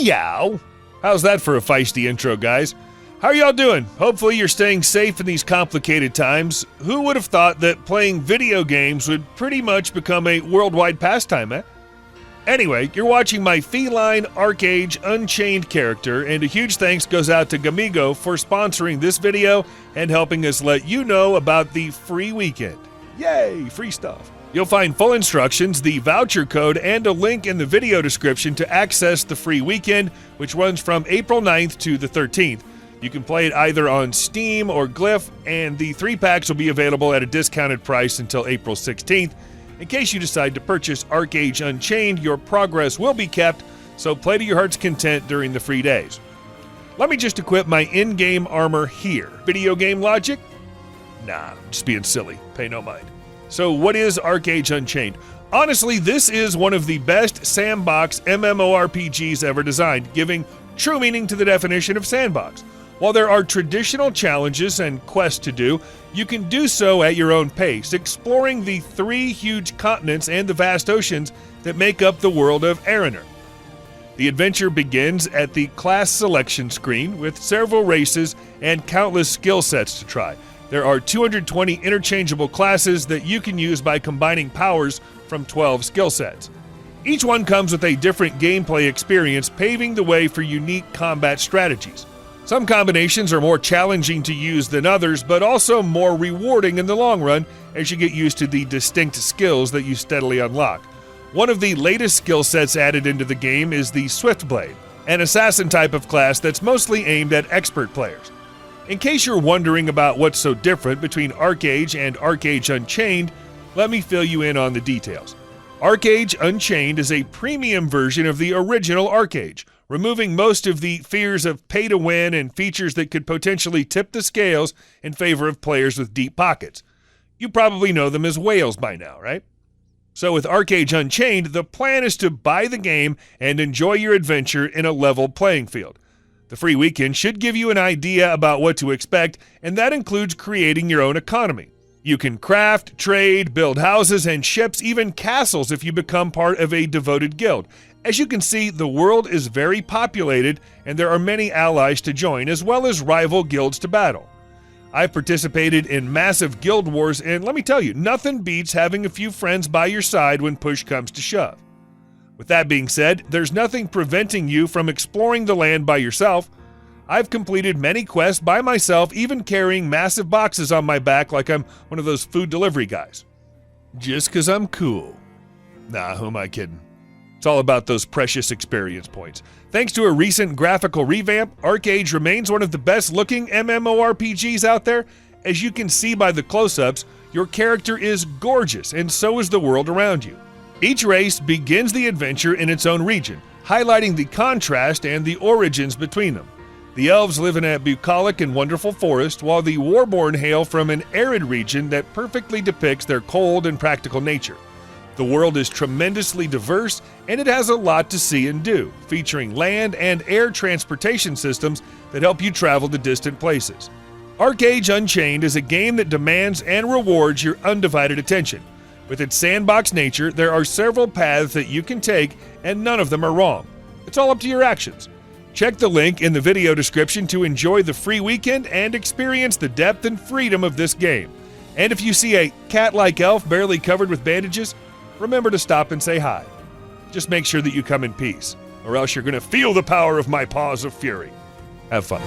Heyow! How's that for a feisty intro, guys? How are y'all doing? Hopefully you're staying safe in these complicated times. Who would have thought that playing video games would pretty much become a worldwide pastime, eh? Anyway, you're watching my feline ArcheAge Unchained character, and a huge thanks goes out to Gamigo for sponsoring this video and helping us let you know about the free weekend. Yay, free stuff. You'll find full instructions, the voucher code, and a link in the video description to access the free weekend, which runs from April 9th to the 13th. You can play it either on Steam or Glyph, and the 3 packs will be available at a discounted price until April 16th. In case you decide to purchase ArcheAge Unchained, your progress will be kept, so play to your heart's content during the free days. Let me just equip my in-game armor here. Video game logic? Nah, just being silly. Pay no mind. So what is ArcheAge Unchained? Honestly, this is one of the best Sandbox MMORPGs ever designed, giving true meaning to the definition of Sandbox. While there are traditional challenges and quests to do, you can do so at your own pace, exploring the 3 huge continents and the vast oceans that make up the world of Archeage. The adventure begins at the class selection screen with several races and countless skill sets to try. There are 220 interchangeable classes that you can use by combining powers from 12 skill sets. Each one comes with a different gameplay experience, paving the way for unique combat strategies. Some combinations are more challenging to use than others, but also more rewarding in the long run as you get used to the distinct skills that you steadily unlock. One of the latest skill sets added into the game is the Swift Blade, an assassin type of class that's mostly aimed at expert players. In case you're wondering about what's so different between ArcheAge and ArcheAge Unchained, let me fill you in on the details. ArcheAge Unchained is a premium version of the original ArcheAge, removing most of the fears of pay-to-win and features that could potentially tip the scales in favor of players with deep pockets. You probably know them as whales by now, right? So with ArcheAge Unchained, the plan is to buy the game and enjoy your adventure in a level playing field. The free weekend should give you an idea about what to expect, and that includes creating your own economy. You can craft, trade, build houses and ships, even castles if you become part of a devoted guild. As you can see, the world is very populated, and there are many allies to join, as well as rival guilds to battle. I've participated in massive guild wars, and let me tell you, nothing beats having a few friends by your side when push comes to shove. With that being said, there's nothing preventing you from exploring the land by yourself. I've completed many quests by myself, even carrying massive boxes on my back like I'm one of those food delivery guys. Just 'cause I'm cool. Nah, who am I kidding? It's all about those precious experience points. Thanks to a recent graphical revamp, ArcheAge remains one of the best-looking MMORPGs out there. As you can see by the close-ups, your character is gorgeous, and so is the world around you. Each race begins the adventure in its own region, highlighting the contrast and the origins between them. The elves live in a bucolic and wonderful forest, while the warborn hail from an arid region that perfectly depicts their cold and practical nature. The world is tremendously diverse, and it has a lot to see and do, featuring land and air transportation systems that help you travel to distant places. ArcheAge Unchained is a game that demands and rewards your undivided attention. With its sandbox nature, there are several paths that you can take, and none of them are wrong. It's all up to your actions. Check the link in the video description to enjoy the free weekend and experience the depth and freedom of this game. And if you see a cat-like elf barely covered with bandages, remember to stop and say hi. Just make sure that you come in peace, or else you're going to feel the power of my paws of fury. Have fun.